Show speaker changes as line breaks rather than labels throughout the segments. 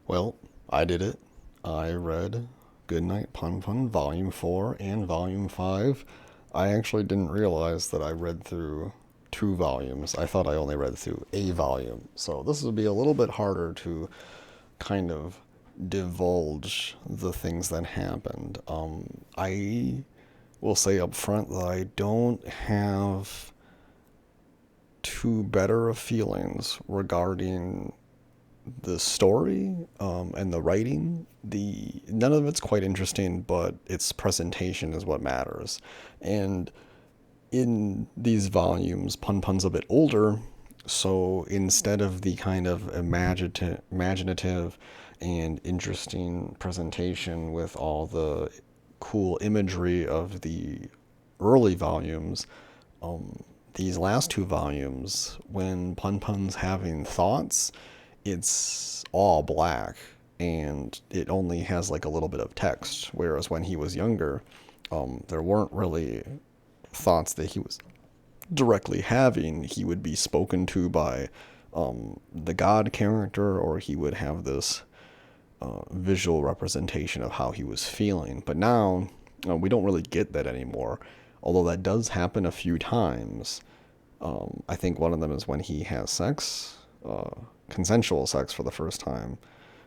Well, I did it. I read Goodnight Punpun Volume 4 and Volume 5. I actually didn't realize that I read through two volumes. I thought I only read through a volume. So this would be a little bit harder to kind of divulge the things that happened. I will say up front that I don't have too better of feelings regarding the story and the writing. The none of it's quite interesting, but its presentation is what matters. And in these volumes, Pun Pun's a bit older, so instead of the kind of imaginative and interesting presentation with all the cool imagery of the early volumes, these last two volumes, when Pun Pun's having thoughts, it's all black and it only has like a little bit of text. Whereas when he was younger, there weren't really thoughts that he was directly having. He would be spoken to by the God character, or he would have this visual representation of how he was feeling. But now we don't really get that anymore, although that does happen a few times. I think one of them is when he has sex, consensual sex for the first time,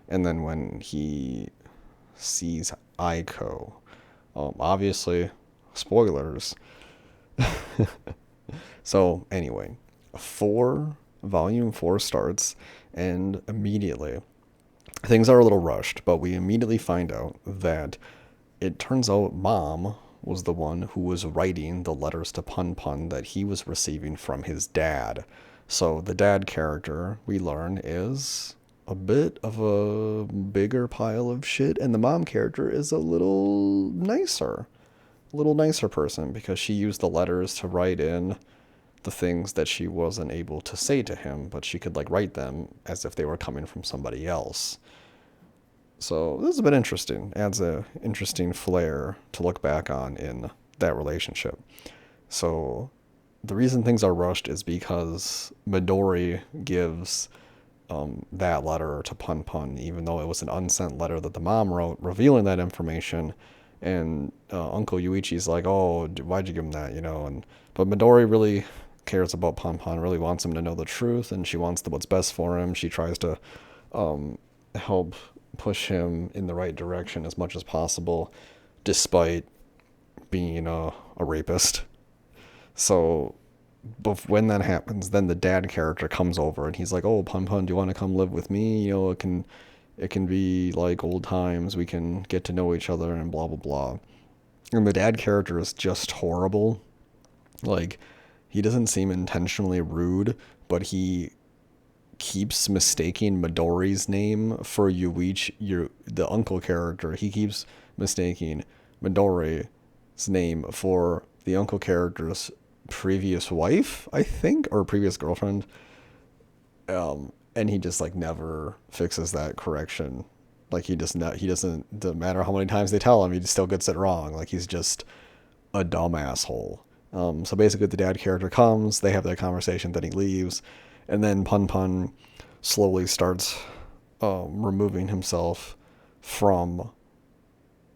and then when he sees Aiko. Obviously, spoilers. So anyway, volume four starts, and immediately things are a little rushed, but we immediately find out that it turns out Mom was the one who was writing the letters to Pun Pun that he was receiving from his dad. So the dad character, we learn, is a bit of a bigger pile of shit, and the mom character is a little nicer person, because she used the letters to write in the things that she wasn't able to say to him, but she could like write them as if they were coming from somebody else. So this has been interesting. Adds a interesting flair to look back on in that relationship. So the reason things are rushed is because Midori gives that letter to Pun Pun, even though it was an unsent letter that the mom wrote revealing that information. And Uncle Yuichi's like, "Oh, why'd you give him that?" But Midori really cares about Pun Pun, really wants him to know the truth, and she wants what's best for him. She tries to help push him in the right direction as much as possible, despite being a rapist. So, but when that happens, then the dad character comes over and he's like, "Oh, Pun Pun, do you want to come live with me? It can be like old times. We can get to know each other and blah blah blah." And the dad character is just horrible. Like, he doesn't seem intentionally rude, but he keeps mistaking Midori's name for Yuichi, the uncle character. He keeps mistaking Midori's name for the uncle character's previous wife, I think, or previous girlfriend. And he just like never fixes that correction. Like he doesn't matter how many times they tell him, he still gets it wrong. Like, he's just a dumb asshole. So basically, the dad character comes, they have that conversation, then he leaves, and then Pun Pun slowly starts removing himself from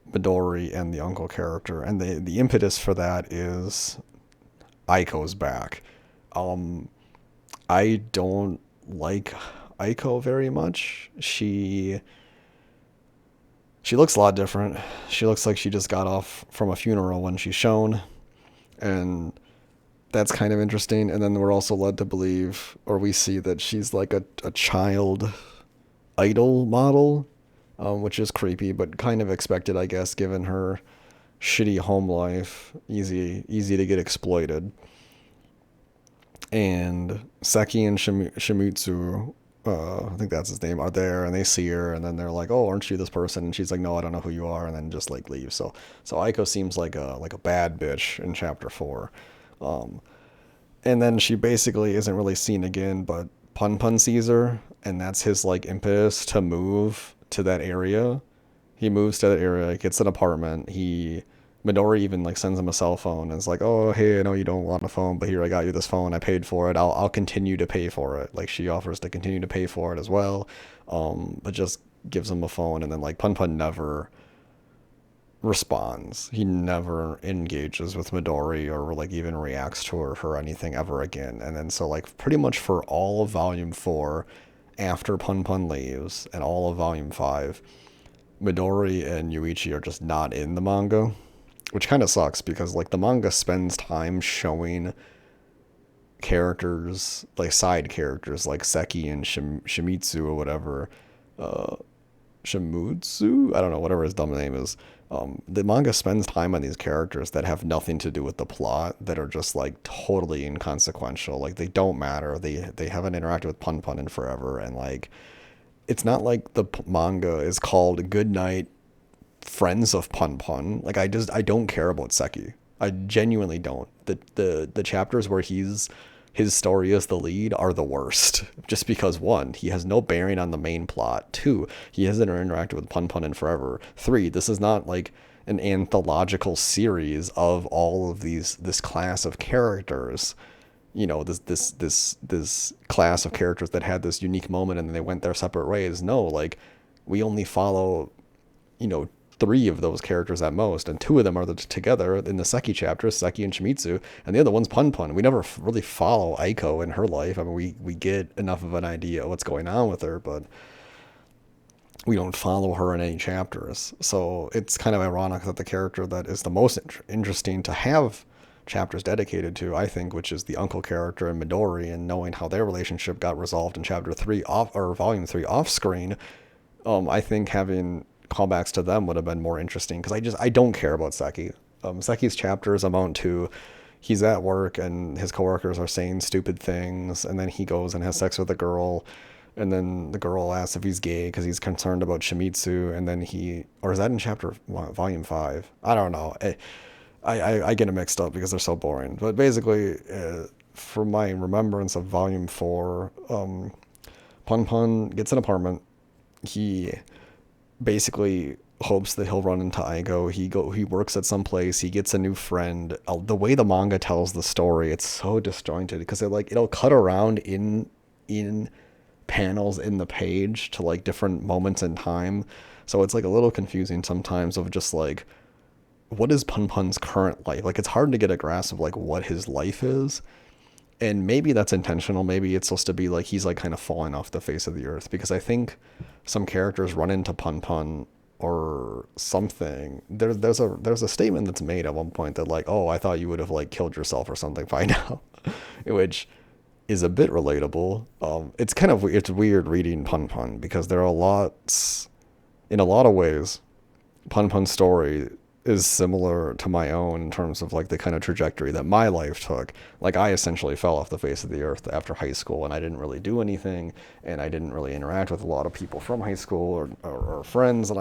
Midori and the uncle character, and the impetus for that is Aiko's back. Um, I don't like Aiko very much. She looks a lot different. She looks like she just got off from a funeral when she's shown, and that's kind of interesting. And then we're also led to believe, or we see, that she's like a child idol model, which is creepy, but kind of expected, I guess, given her shitty home life. Easy to get exploited. And Seki and Shimutsu, I think that's his name, are there, and they see her, and then they're like, "Oh, aren't you this person?" And she's like, "No, I don't know who you are," and then just like leaves. So Aiko seems like a bad bitch in chapter 4. Um, and then she basically isn't really seen again, but Pun Pun sees her, and that's his like impetus to move to that area. He moves to that area, gets an apartment. Midori even like sends him a cell phone and is like, "Oh, hey, I know you don't want a phone, but here, I got you this phone. I paid for it. I'll continue to pay for it." Like, she offers to continue to pay for it as well, but just gives him a phone, and then like Punpun never responds. He never engages with Midori or like even reacts to her or anything ever again. And then so like pretty much for all of volume 4 after Punpun leaves and all of volume 5, Midori and Yuichi are just not in the manga, which kind of sucks because like the manga spends time showing characters, like side characters like Seki and Shimizu or whatever, Shimutsu? I don't know, whatever his dumb name is. The manga spends time on these characters that have nothing to do with the plot, that are just like totally inconsequential. Like they don't matter. They haven't interacted with Punpun in forever, and like it's not like the manga is called Goodnight Friends of Punpun. Like I don't care about Seki. I genuinely don't. The chapters where his story is the lead are the worst. Just because, one, he has no bearing on the main plot. Two, he hasn't interacted with Punpun in forever. Three, this is not like an anthological series of all of this class of characters. You know, this class of characters that had this unique moment and then they went their separate ways. No, like we only follow, you know, 3 of those characters at most, and 2 of them are together in the Seki chapter, Seki and Shimizu, and the other one's Punpun. We never really follow Aiko in her life. I mean, we get enough of an idea of what's going on with her, but we don't follow her in any chapters. So it's kind of ironic that the character that is the most interesting to have chapters dedicated to, I think, which is the uncle character and Midori, and knowing how their relationship got resolved in chapter 3 off, or volume 3 off screen, I think having callbacks to them would have been more interesting, because I don't care about Seki. Seki's chapters amount to he's at work and his coworkers are saying stupid things, and then he goes and has sex with a girl, and then the girl asks if he's gay because he's concerned about Shimizu, and then or is that in chapter volume 5? I don't know. I get it mixed up because they're so boring. But basically, from my remembrance of volume 4, Punpun gets an apartment. He basically hopes that he'll run into Aiko. He works at some place. He gets a new friend. The way the manga tells the story, it's so disjointed because it'll cut around in panels in the page to like different moments in time. So it's like a little confusing sometimes of just like, what is Punpun's current life? Like it's hard to get a grasp of like what his life is. And maybe that's intentional. Maybe it's supposed to be like he's like kind of falling off the face of the earth, because I think some characters run into Punpun or something. There's a statement that's made at one point that like, oh, I thought you would have like killed yourself or something by now, which is a bit relatable. It's weird reading Punpun because there are lots, in a lot of ways, Punpun's story is similar to my own in terms of like the kind of trajectory that my life took. Like I essentially fell off the face of the earth after high school, and I didn't really do anything, and I didn't really interact with a lot of people from high school or friends, and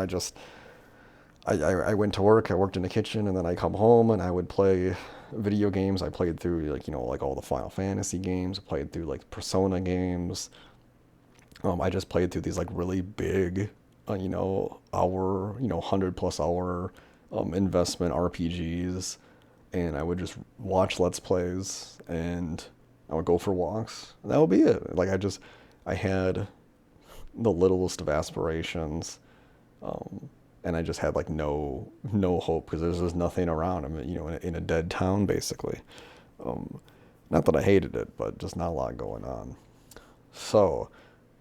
I went to work. I worked in the kitchen, and then I come home and I would play video games. I played through like, you know, like all the Final Fantasy games. I played through like Persona games. I just played through these like really big, 100+ hour investment RPGs, and I would just watch Let's Plays, and I would go for walks. And that would be it. Like I had the littlest of aspirations, and I just had like no hope because there's just nothing around. I'm in a dead town basically. Not that I hated it, but just not a lot going on. So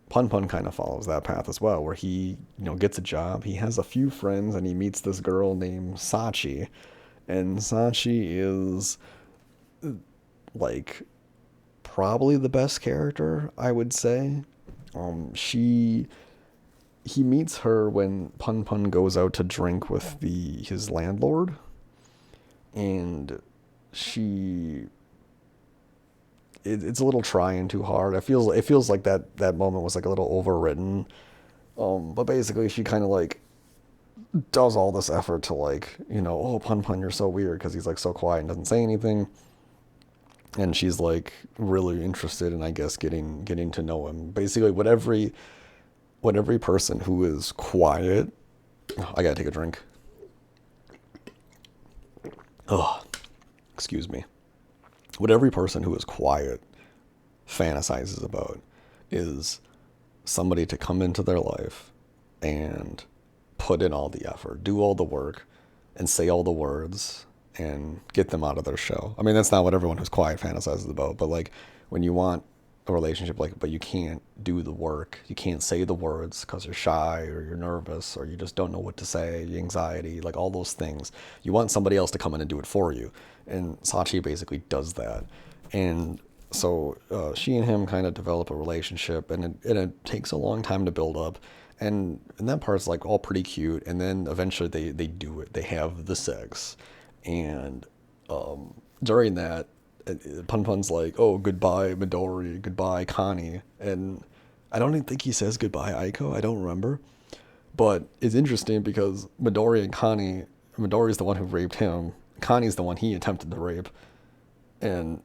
Punpun kind of follows that path as well, where he, gets a job, he has a few friends, and he meets this girl named Sachi. And Sachi is, like, probably the best character, I would say. He meets her when Punpun goes out to drink with his landlord, and it's a little trying too hard. It feels like that moment was like a little overwritten. But basically she kind of like does all this effort to like, oh, Punpun, you're so weird, because he's like so quiet and doesn't say anything. And she's like really interested in, I guess, getting to know him. Basically, what every person who is quiet, I gotta take a drink. Oh, excuse me. What every person who is quiet fantasizes about is somebody to come into their life and put in all the effort, do all the work, and say all the words and get them out of their shell. I mean, that's not what everyone who's quiet fantasizes about, but like when you want a relationship, like, but you can't do the work, you can't say the words because you're shy or you're nervous or you just don't know what to say, anxiety, like all those things. You want somebody else to come in and do it for you. And Sachi basically does that. And so she and him kind of develop a relationship, and it takes a long time to build up. And that part's like all pretty cute. And then eventually they do it. They have the sex. And during that, Punpun's like, "Oh, goodbye, Midori. Goodbye, Connie." And I don't even think he says goodbye, Aiko. I don't remember. But it's interesting because Midori and Connie, Midori's the one who raped him. Connie's the one he attempted to rape. And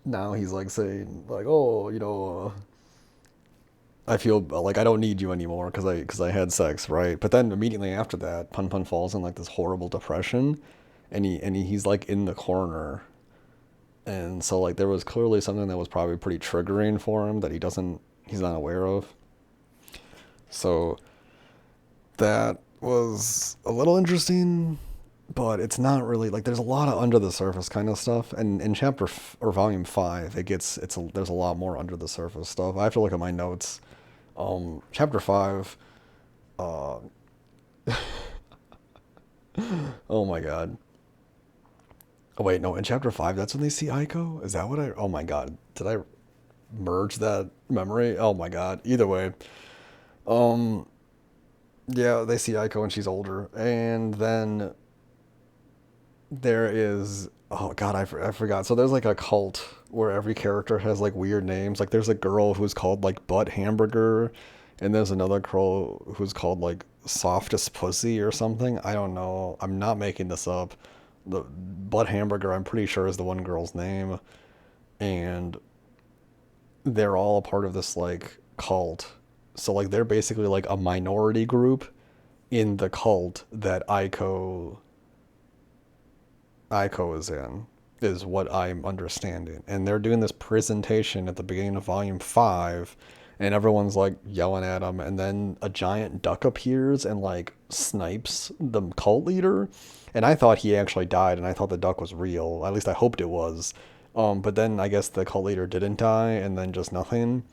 now he's like saying, like, "Oh, I feel like I don't need you anymore because I had sex, right?" But then immediately after that, Punpun falls in like this horrible depression, and he's like in the corner. And so like there was clearly something that was probably pretty triggering for him that he's not aware of. So that was a little interesting, but it's not really like there's a lot of under the surface kind of stuff. And in or volume 5, there's a lot more under the surface stuff. I have to look at my notes. Chapter 5, uh oh my god. Oh wait, no, in chapter 5 that's when they see Aiko? Is that what I Oh my god. Did I merge that memory? Oh my god. Either way, um yeah, they see Aiko when she's older, and then there is, oh god, I forgot. So there's like a cult where every character has like weird names. Like there's a girl who's called like Butt Hamburger, and there's another girl who's called like Softest Pussy or something. I don't know. I'm not making this up. The Butt Hamburger, I'm pretty sure, is the one girl's name, and they're all a part of this like cult. So like they're basically like a minority group in the cult that Aiko is in, is what I'm understanding. And they're doing this presentation at the beginning of volume 5, and everyone's like yelling at them, and then a giant duck appears and like snipes the cult leader. And I thought he actually died, and I thought the duck was real. At least I hoped it was. But then I guess the cult leader didn't die, and then just nothing.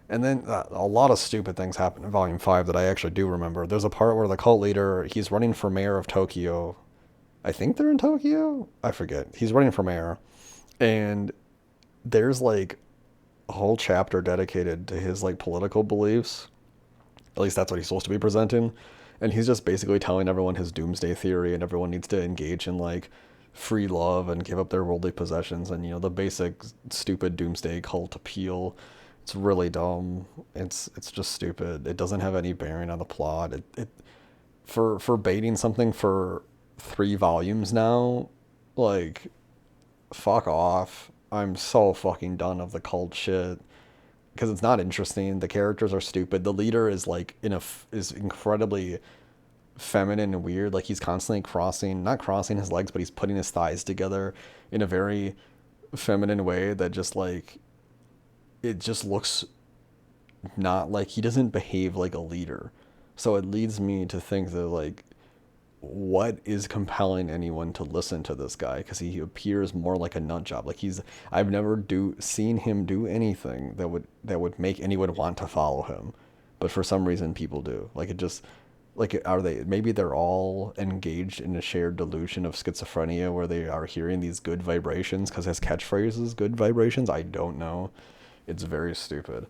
And then a lot of stupid things happen in Volume 5 that I actually do remember. There's a part where the cult leader, he's running for mayor of Tokyo. I think they're in Tokyo? I forget. He's running for mayor. And there's like a whole chapter dedicated to his like political beliefs. At least that's what he's supposed to be presenting. And he's just basically telling everyone his doomsday theory, and everyone needs to engage in like free love and give up their worldly possessions, and the basic stupid doomsday cult appeal. It's really dumb. It's just stupid. It doesn't have any bearing on the plot. It for baiting something for 3 volumes now, like, fuck off. I'm so fucking done of the cult shit because it's not interesting. The characters are stupid. The leader is like is incredibly feminine and weird. Like he's constantly not crossing his legs, but he's putting his thighs together in a very feminine way that just like it just looks not like he doesn't behave like a leader. So it leads me to think that like what is compelling anyone to listen to this guy, because he appears more like a nut job. Like I've never seen him do anything that would make anyone want to follow him, but for some reason people do. Like it just like are they maybe they're all engaged in a shared delusion of schizophrenia where they are hearing these good vibrations because his catchphrase is good vibrations. I don't know. It's very stupid.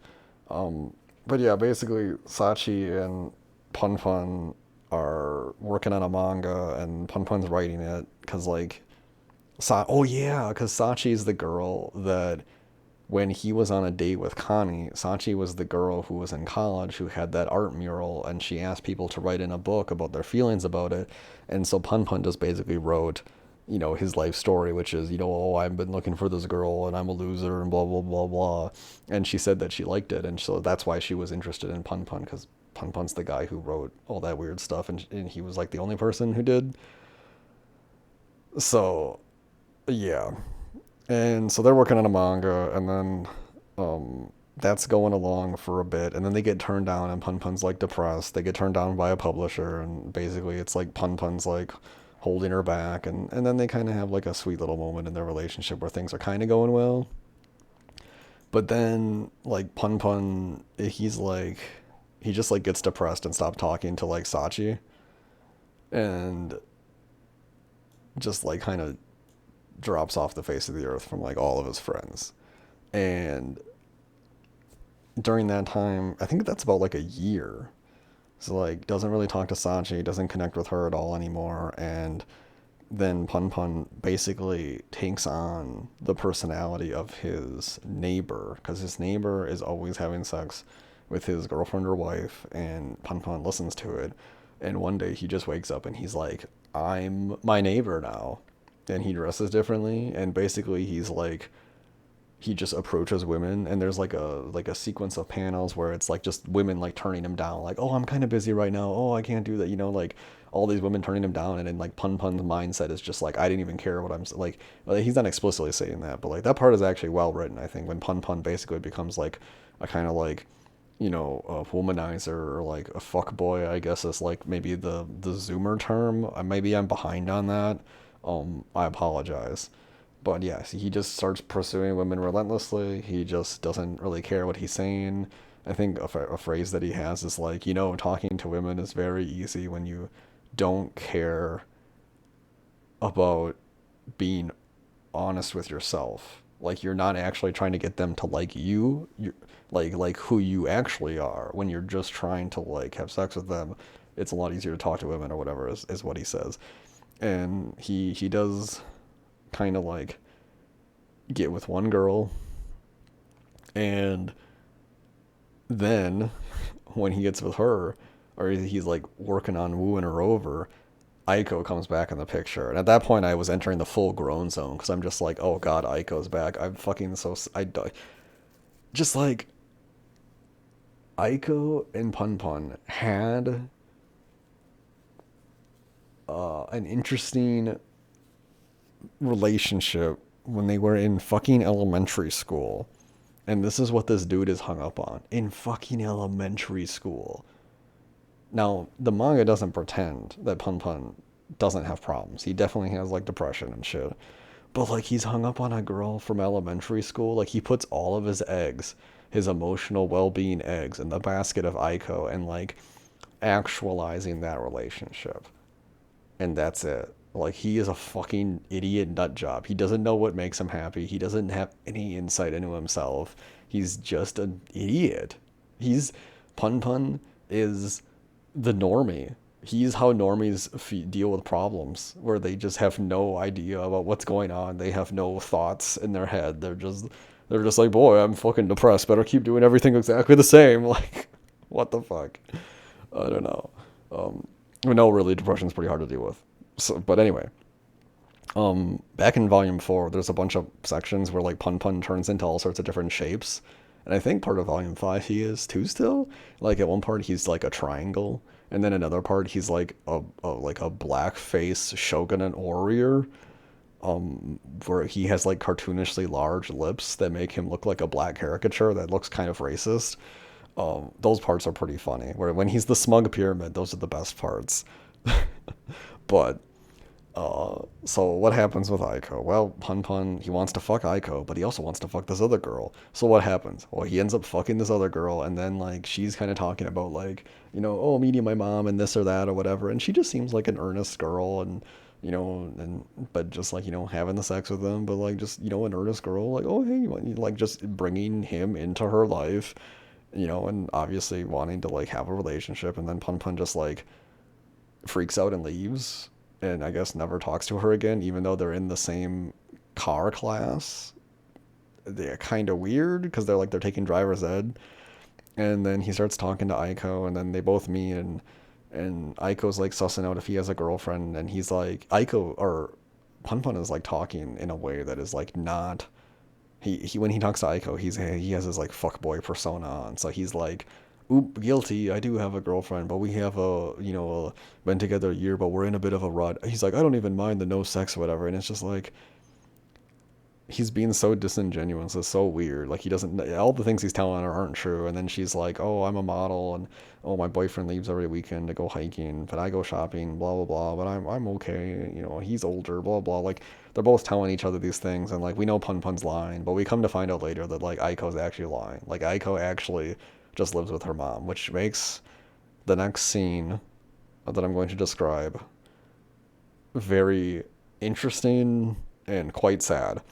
But yeah, basically Sachi and Punpun are working on a manga, and Punpun's writing it because like oh yeah, because Sachi's the girl that when he was on a date with Connie, Sachi was the girl who was in college who had that art mural, and she asked people to write in a book about their feelings about it. And so Punpun just basically wrote, his life story, which is, oh, I've been looking for this girl and I'm a loser and blah, blah, blah, blah. And she said that she liked it. And so that's why she was interested in Punpun, because Punpun's the guy who wrote all that weird stuff. And he was like the only person who did. So, yeah. And so they're working on a manga, and then that's going along for a bit, and then they get turned down, and Punpun's like depressed. They get turned down by a publisher, and basically it's like Punpun's like holding her back, and then they kind of have like a sweet little moment in their relationship where things are kind of going well. But then like Punpun, he just like gets depressed and stops talking to like Sachi, and just like kind of drops off the face of the earth from like all of his friends. And during that time, I think that's about like a year. So like doesn't really talk to Sachi, doesn't connect with her at all anymore, and then Pun Pun basically takes on the personality of his neighbor, because his neighbor is always having sex with his girlfriend or wife, and Pun Pun listens to it. And one day he just wakes up and he's like, I'm my neighbor now. And he dresses differently, and basically he's like, he just approaches women, and there's like a sequence of panels where it's like just women like turning him down, like, oh, I'm kind of busy right now, oh, I can't do that, like all these women turning him down. And then like Pun Pun's mindset is just like, I didn't even care what I'm like, well, he's not explicitly saying that, but like that part is actually well written, I think, when Pun Pun basically becomes like a kind of like, a womanizer, or like a fuck boy, I guess is like maybe the Zoomer term. Maybe I'm behind on that. I apologize. But yeah, he just starts pursuing women relentlessly. He just doesn't really care what he's saying. I think a phrase that he has is like, talking to women is very easy when you don't care about being honest with yourself. Like you're not actually trying to get them to like you. You're like who you actually are. When you're just trying to like have sex with them, it's a lot easier to talk to women or whatever is what he says. And he does kind of like get with one girl, and then when he gets with her, or he's like working on wooing her over, Aiko comes back in the picture. And at that point I was entering the full grown zone, because I'm just like, oh god, Aiko's back. I'm fucking so I die. Just like Aiko and Pun Pun had an interesting relationship when they were in fucking elementary school. And this is what this dude is hung up on. In fucking elementary school. Now, the manga doesn't pretend that Pun Pun doesn't have problems. He definitely has, like, depression and shit. But, like, he's hung up on a girl from elementary school. Like, he puts all of his eggs, his emotional well-being eggs, in the basket of Aiko, and, like, actualizing that relationship. And that's it. Like, he is a fucking idiot nut job. He doesn't know what makes him happy. He doesn't have any insight into himself. He's just an idiot. He's Pun Pun is the normie. He's how normies deal with problems, where they just have no idea about what's going on. They have no thoughts in their head. They're just like, boy, I'm fucking depressed. Better keep doing everything exactly the same. Like, what the fuck? I don't know. No, really, depression's pretty hard to deal with. So, but anyway, back in volume 4, there's a bunch of sections where like Pun Pun turns into all sorts of different shapes, and I think part of volume 5 he is too still. Like at one part he's like a triangle, and then another part he's like a black face shogunate warrior, where he has like cartoonishly large lips that make him look like a black caricature that looks kind of racist. Those parts are pretty funny. Where when he's the smug pyramid, those are the best parts. But so what happens with Aiko? Well, Pun Pun, he wants to fuck Aiko, but he also wants to fuck this other girl. So what happens? Well, he ends up fucking this other girl, and then like she's kind of talking about like, oh, meeting my mom and this or that or whatever, and she just seems like an earnest girl, and and but just like having the sex with him, but like just an earnest girl, like, oh hey, like just bringing him into her life, and obviously wanting to like have a relationship, and then Pun Pun just like freaks out and leaves, and I guess never talks to her again, even though they're in the same car class. They're kind of weird because they're taking driver's ed, and then he starts talking to Aiko, and then they both meet, and Aiko's like sussing out if he has a girlfriend, and he's like Aiko or Pun Pun is like talking in a way that is like not. He when he talks to Aiko, he has his like fuckboy persona on, so he's like, oop, guilty, I do have a girlfriend, but we have been together a year, but we're in a bit of a rut. He's like, I don't even mind the no sex or whatever, and it's just like, he's being so disingenuous. It's so weird. Like he doesn't, all the things he's telling her aren't true. And then she's like, "Oh, I'm a model, and oh, my boyfriend leaves every weekend to go hiking, but I go shopping, blah blah blah. But I'm okay. You know, he's older, blah blah." Like they're both telling each other these things, and like we know Pun Pun's lying, but we come to find out later that like Aiko's actually lying. Like Aiko actually just lives with her mom, which makes the next scene that I'm going to describe very interesting and quite sad.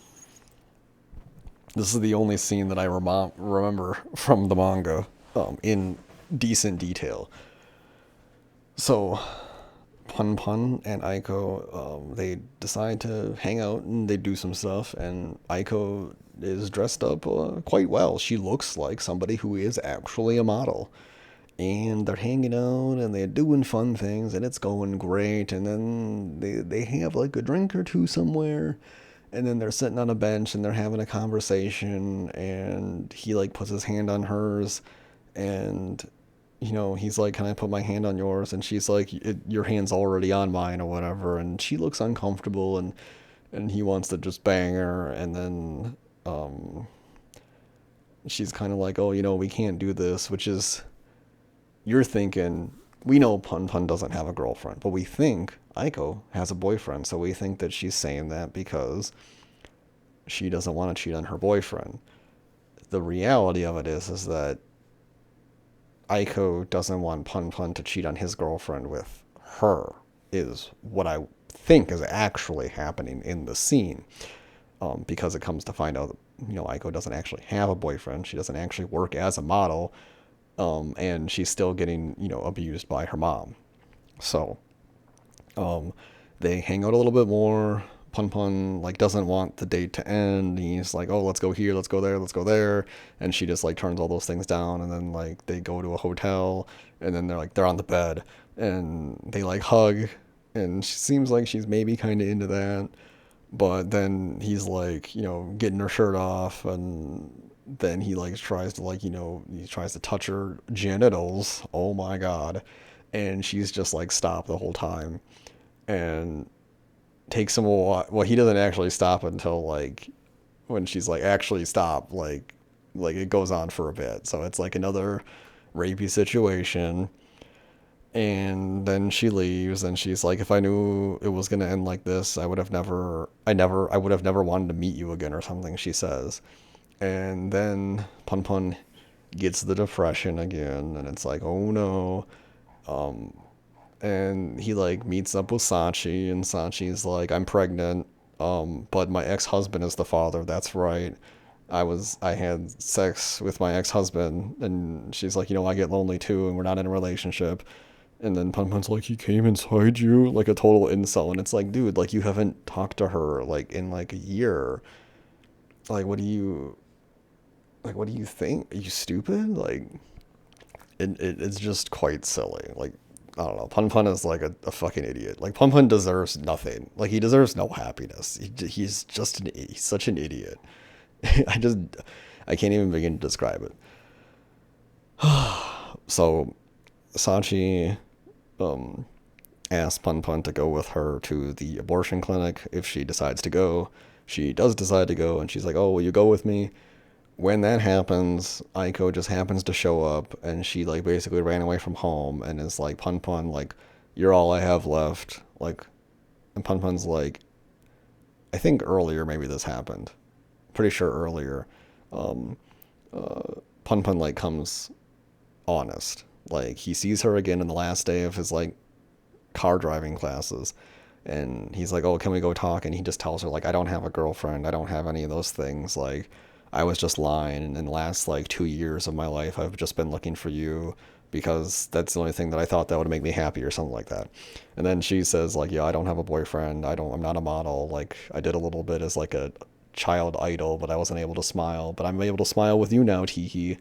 This is the only scene that I remember from the manga in decent detail. So, Pun Pun and Aiko, they decide to hang out and they do some stuff, and Aiko is dressed up quite well. She looks like somebody who is actually a model. And they're hanging out and they're doing fun things and it's going great. And then they have like a drink or two somewhere, and then they're sitting on a bench and they're having a conversation, and he like puts his hand on hers, and he's like, "Can I put my hand on yours?" And she's like, "Your hand's already on mine," or whatever. And she looks uncomfortable, and he wants to just bang her. And then she's kind of like, "Oh, we can't do this," which is, you're thinking, we know Pun Pun doesn't have a girlfriend, but we think Aiko has a boyfriend, so we think that she's saying that because she doesn't want to cheat on her boyfriend. The reality of it is that Aiko doesn't want Pun Pun to cheat on his girlfriend with her, is what I think is actually happening in the scene. Because it comes to find out, Aiko doesn't actually have a boyfriend. She doesn't actually work as a model. And she's still getting, abused by her mom. So, they hang out a little bit more. Pun Pun like doesn't want the date to end. He's like, "Oh, let's go here, let's go there, let's go there," and she just like turns all those things down. And then like they go to a hotel, and then they're on the bed, and they like hug, and she seems like she's maybe kind of into that. But then he's like, getting her shirt off, and then he like tries to like, he tries to touch her genitals. Oh my god. And she's just like stopped the whole time. And takes him a while. Well, he doesn't actually stop until like when she's like, "Actually stop," like it goes on for a bit. So it's like another rapey situation. And then she leaves, and she's like, "If I knew it was gonna end like this, I would have never wanted to meet you again," or something, she says. And then Pun Pun gets the depression again, and it's like, "Oh no." And he like meets up with Sachi, and Sachi's like, "I'm pregnant, but my ex-husband is the father." That's right. I had sex with my ex-husband. And she's like, "I get lonely too, and we're not in a relationship." And then Pun Pun's like, "He came inside you?" Like a total insult. And it's like, dude, like you haven't talked to her like in like a year. Like what do you think? Are you stupid? Like it's just quite silly. Like, I don't know. Pun Pun is like a fucking idiot. Like Pun Pun deserves nothing. Like he deserves no happiness. He's just he's such an idiot. I just I can't even begin to describe it. So Sachi asks Pun Pun to go with her to the abortion clinic if she decides to go. She does decide to go, and she's like, "Oh, will you go with me?" When that happens, Aiko just happens to show up, and she like basically ran away from home and is like, "Pun Pun, like, you're all I have left." Like, and Pun Pun's like, I think earlier maybe this happened. Pretty sure earlier. Um, Pun Pun like comes honest. Like he sees her again in the last day of his like car driving classes, and he's like, "Oh, can we go talk?" And he just tells her like, "I don't have a girlfriend. I don't have any of those things. Like, I was just lying. And in the last like 2 years of my life, I've just been looking for you because that's the only thing that I thought that would make me happy," or something like that. And then she says like, "Yeah, I don't have a boyfriend. I'm not a model. Like, I did a little bit as like a child idol, but I wasn't able to smile. But I'm able to smile with you now, teehee."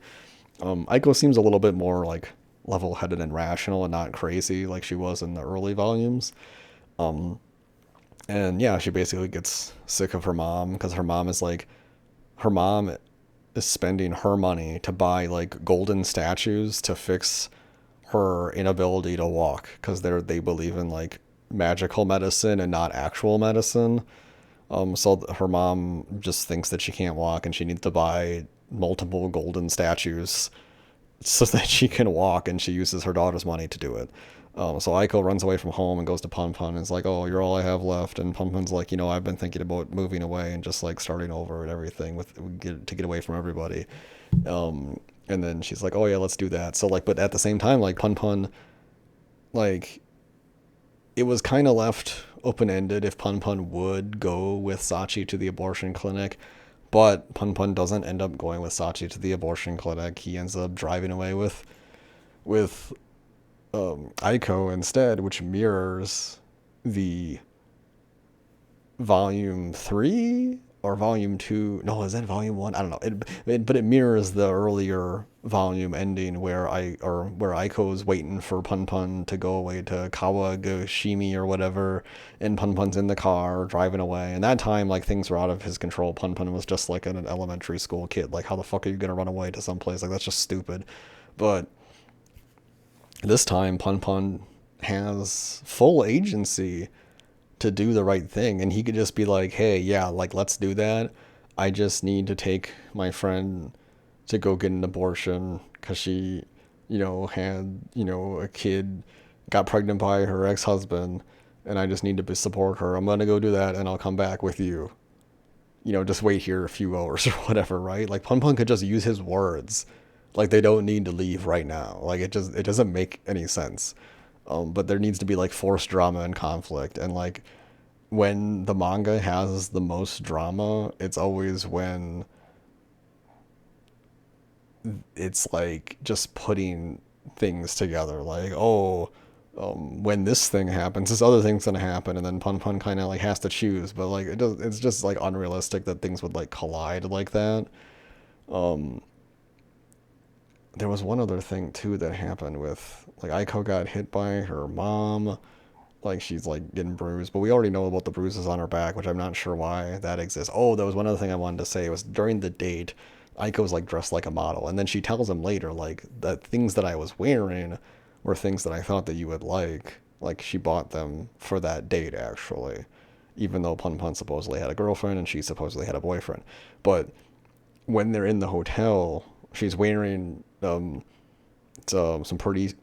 Aiko seems a little bit more like level-headed and rational and not crazy like she was in the early volumes. Um, and yeah, she basically gets sick of her mom because her mom is spending her money to buy like golden statues to fix her inability to walk because they believe in like magical medicine and not actual medicine. So her mom just thinks that she can't walk and she needs to buy multiple golden statues so that she can walk, and she uses her daughter's money to do it. So Aiko runs away from home and goes to Punpun and is like, "Oh, you're all I have left." And Punpun's like, I've been thinking about moving away and just like starting over and everything to get away from everybody. And then she's like, "Oh yeah, let's do that." So like, but at the same time, like Punpun, like it was kind of left open ended if Punpun would go with Sachi to the abortion clinic. But Punpun doesn't end up going with Sachi to the abortion clinic. He ends up driving away with Aiko instead, which mirrors the volume 3 or volume 2. No, is that volume 1? I don't know. But it mirrors the earlier volume ending where Aiko's waiting for Punpun to go away to Kawagashimi or whatever, and Punpun's in the car driving away. And that time, like, things were out of his control. Punpun was just like an elementary school kid. Like, how the fuck are you gonna run away to someplace? Like, that's just stupid. But this time, Punpun has full agency to do the right thing, and he could just be like, "Hey, yeah, like let's do that. I just need to take my friend to go get an abortion because she, had a kid, got pregnant by her ex-husband, and I just need to support her. I'm gonna go do that, and I'll come back with you. Just wait here a few hours or whatever, right? Like Punpun could just use his words, like they don't need to leave right now. Like it doesn't make any sense. But there needs to be like forced drama and conflict, and like when the manga has the most drama, it's always when it's like just putting things together. Like, oh, when this thing happens, this other thing's gonna happen, and then Pun Pun kind of like has to choose. But like it's just like unrealistic that things would like collide like that. Um, there was one other thing too that happened with like Aiko got hit by her mom. Like she's like getting bruised, but we already know about the bruises on her back, which I'm not sure why that exists. Oh, there was one other thing I wanted to say. It was during the date, Aiko was like dressed like a model, and then she tells him later like the things that I was wearing were things that I thought that you would like. Like she bought them for that date actually, even though Pun Pun supposedly had a girlfriend and she supposedly had a boyfriend. But when they're in the hotel, she's wearing some pretty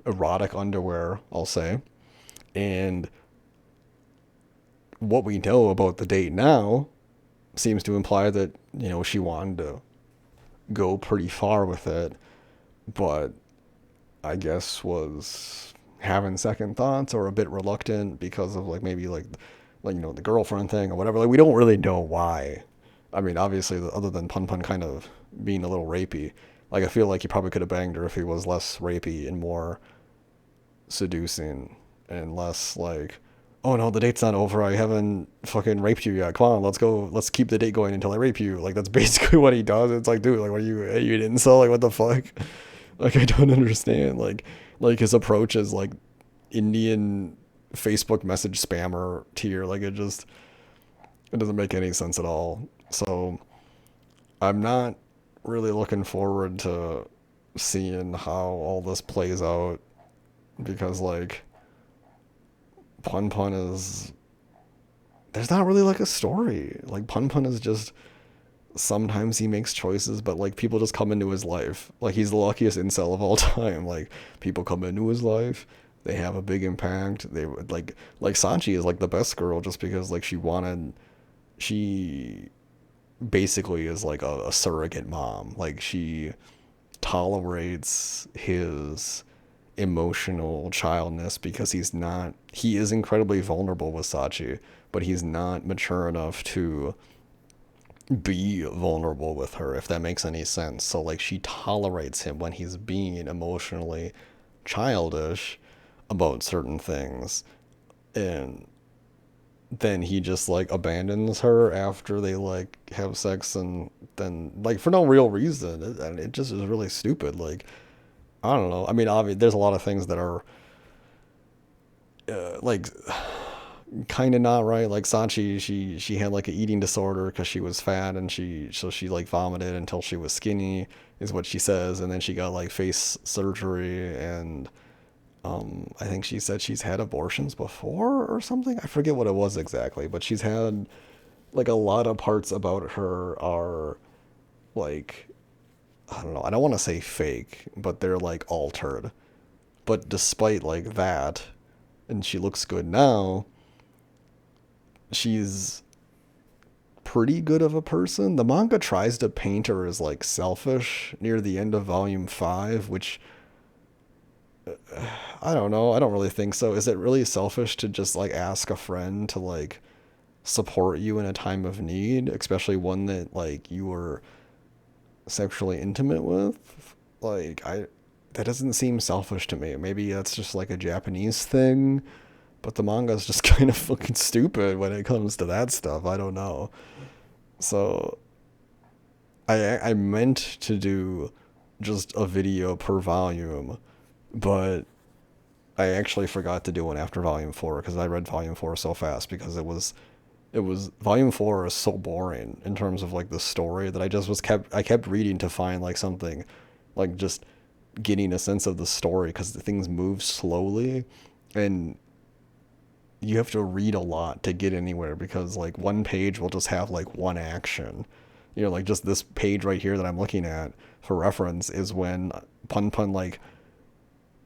erotic underwear, I'll say. And what we know about the date now seems to imply that, she wanted to go pretty far with it, but I guess was having second thoughts or a bit reluctant because of like maybe the girlfriend thing or whatever. Like we don't really know why. I mean, obviously, other than Pun Pun kind of being a little rapey, like I feel like he probably could have banged her if he was less rapey and more seducing and less like, "Oh no, the date's not over. I haven't fucking raped you yet. Come on, let's go. Let's keep the date going until I rape you." Like that's basically what he does. It's like, dude, like, what are you an incel? Like, what the fuck? Like, I don't understand. Like his approach is like Indian Facebook message spammer tier. Like it doesn't make any sense at all. So I'm not really looking forward to seeing how all this plays out because like Pun Pun is there's not really like a story. Like Pun Pun is just sometimes he makes choices, but like people just come into his life. Like he's the luckiest incel of all time. Like people come into his life, they have a big impact. They would like Sanchi is like the best girl just because like she basically is like a surrogate mom. Like she tolerates his emotional childness because he is incredibly vulnerable with Sachi, but he's not mature enough to be vulnerable with her, if that makes any sense. So like she tolerates him when he's being emotionally childish about certain things, and then he just like abandons her after they like have sex, and then like for no real reason, and it just is really stupid. Like I don't know. I mean, obviously, there's a lot of things that are like kind of not right. Like Sachi, she had like an eating disorder because she was fat, and she like vomited until she was skinny, is what she says, and then she got like face surgery, and I think she said she's had abortions before or something. I forget what it was exactly, but she's had like a lot of parts about her are like, I don't know, I don't want to say fake, but they're like altered. But despite like that, and she looks good now, she's pretty good of a person. The manga tries to paint her as like selfish near the end of volume 5, which I don't know. I don't really think so. Is it really selfish to just like ask a friend to like support you in a time of need, especially one that like you were sexually intimate with? Like I that doesn't seem selfish to me. Maybe that's just like a Japanese thing, but the manga's just kind of fucking stupid when it comes to that stuff. I don't know. So I meant to do just a video per volume, but I actually forgot to do one after volume 4 because I read volume 4 so fast because it was volume 4 is so boring in terms of like the story that I kept reading to find like something like just getting a sense of the story because the things move slowly and you have to read a lot to get anywhere because like one page will just have like one action. You know, like just this page right here that I'm looking at for reference is when Pun Pun like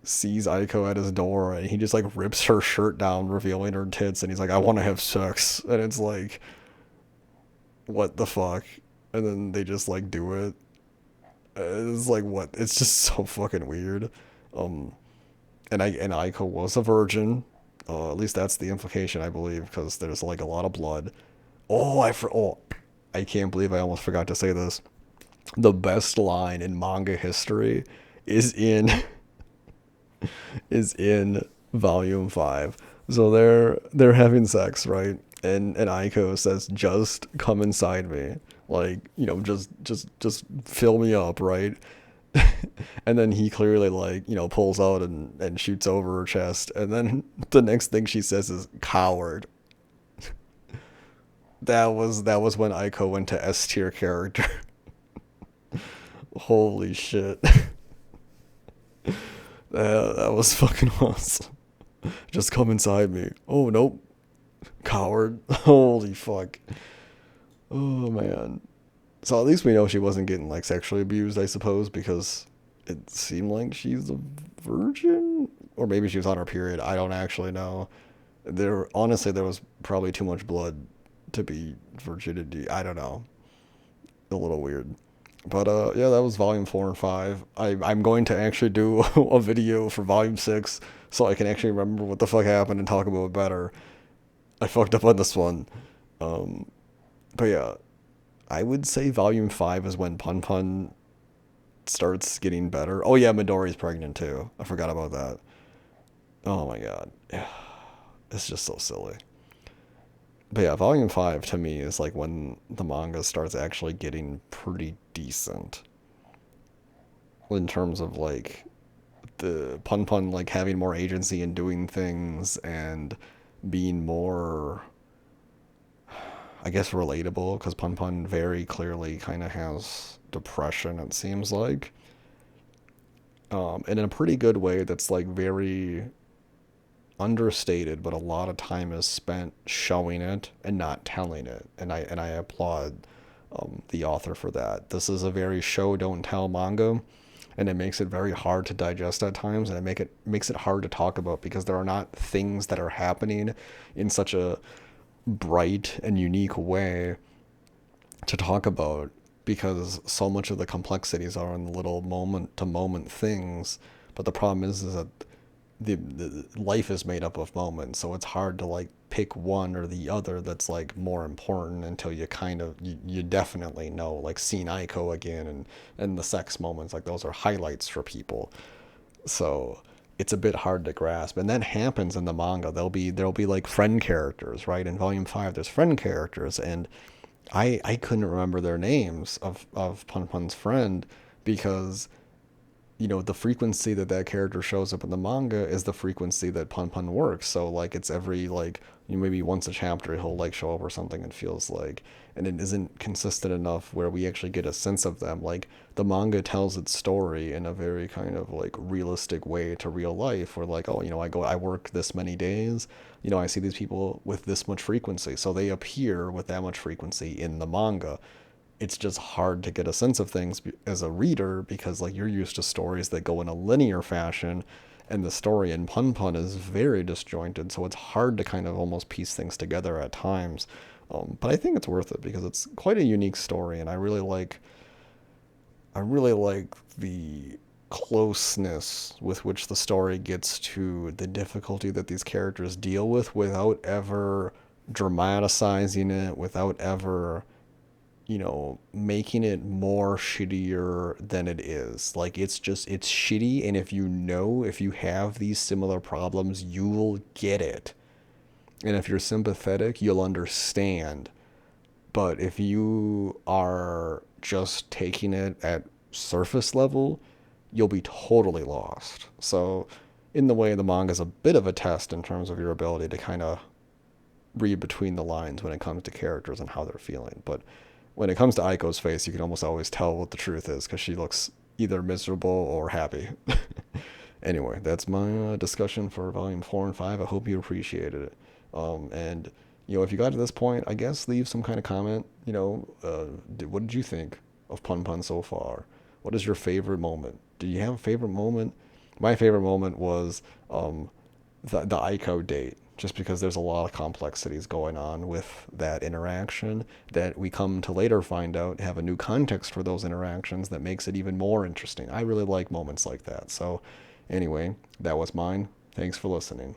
sees Aiko at his door and he just like rips her shirt down, revealing her tits, and he's like, I want to have sex. And it's like, what the fuck? And then they just like do it. It's like, what? It's just so fucking weird. Um, and Aiko was a virgin. At least that's the implication, I believe, because there's like a lot of blood. Oh, I can't believe I almost forgot to say this. The best line in manga history is in is in volume 5. So they're having sex, right? And Aiko says, "Just come inside me." Like, just fill me up, right? And then he clearly like, pulls out and shoots over her chest. And then the next thing she says is coward. That was when Aiko went to S tier character. Holy shit. That was fucking awesome. Just come inside me. Oh, nope. Coward. Holy fuck. Oh, man. So at least we know she wasn't getting, like, sexually abused, I suppose, because it seemed like she's a virgin? Or maybe she was on her period. I don't actually know. Honestly, there was probably too much blood to be virginity. I don't know. A little weird. But yeah, that was volume 4 and 5. I'm going to actually do a video for volume 6 so I can actually remember what the fuck happened and talk about it better. I fucked up on this one. Um, but yeah, I would say volume 5 is when Pun Pun starts getting better. Oh yeah, Midori's pregnant too. I forgot about that. Oh my god. Yeah, it's just so silly. But yeah, volume 5 to me is like when the manga starts actually getting pretty decent in terms of like the Pun Pun like having more agency and doing things and being more, I guess, relatable because Pun Pun very clearly kind of has depression, it seems like, and in a pretty good way that's like very understated, but a lot of time is spent showing it and not telling it, and I applaud the author for that. This is a very show don't tell manga, and it makes it very hard to digest at times, and it makes it hard to talk about because there are not things that are happening in such a bright and unique way to talk about because so much of the complexities are in the little moment to moment things. But the problem is that the life is made up of moments, so it's hard to like pick one or the other that's like more important until you kind of you definitely know, like seeing Aiko again and the sex moments, like those are highlights for people. So it's a bit hard to grasp, and that happens in the manga. There'll be like friend characters, right? In volume 5 there's friend characters, and I couldn't remember their names of Pun Pun's friend because the frequency that that character shows up in the manga is the frequency that Punpun works. So like it's every like maybe once a chapter he'll like show up or something. It feels like, and it isn't consistent enough where we actually get a sense of them. Like the manga tells its story in a very kind of like realistic way to real life. Where like, oh, I work this many days. I see these people with this much frequency, so they appear with that much frequency in the manga. It's just hard to get a sense of things as a reader because like you're used to stories that go in a linear fashion, and the story in Pun Pun is very disjointed, so it's hard to kind of almost piece things together at times. But I think it's worth it because it's quite a unique story, and I really like the closeness with which the story gets to the difficulty that these characters deal with without ever dramatizing it, without ever making it more shittier than it is. Like it's shitty, and if you have these similar problems, you'll get it. And if you're sympathetic, you'll understand. But if you are just taking it at surface level, you'll be totally lost. So, in the way, the manga is a bit of a test in terms of your ability to kind of read between the lines when it comes to characters and how they're feeling. But when it comes to Aiko's face, you can almost always tell what the truth is because she looks either miserable or happy. Anyway, that's my discussion for volume 4 and 5. I hope you appreciated it. And if you got to this point, I guess leave some kind of comment. What did you think of Pun Pun so far? What is your favorite moment? Do you have a favorite moment? My favorite moment was the Aiko date, just because there's a lot of complexities going on with that interaction that we come to later find out have a new context for those interactions that makes it even more interesting. I really like moments like that. So, anyway, that was mine. Thanks for listening.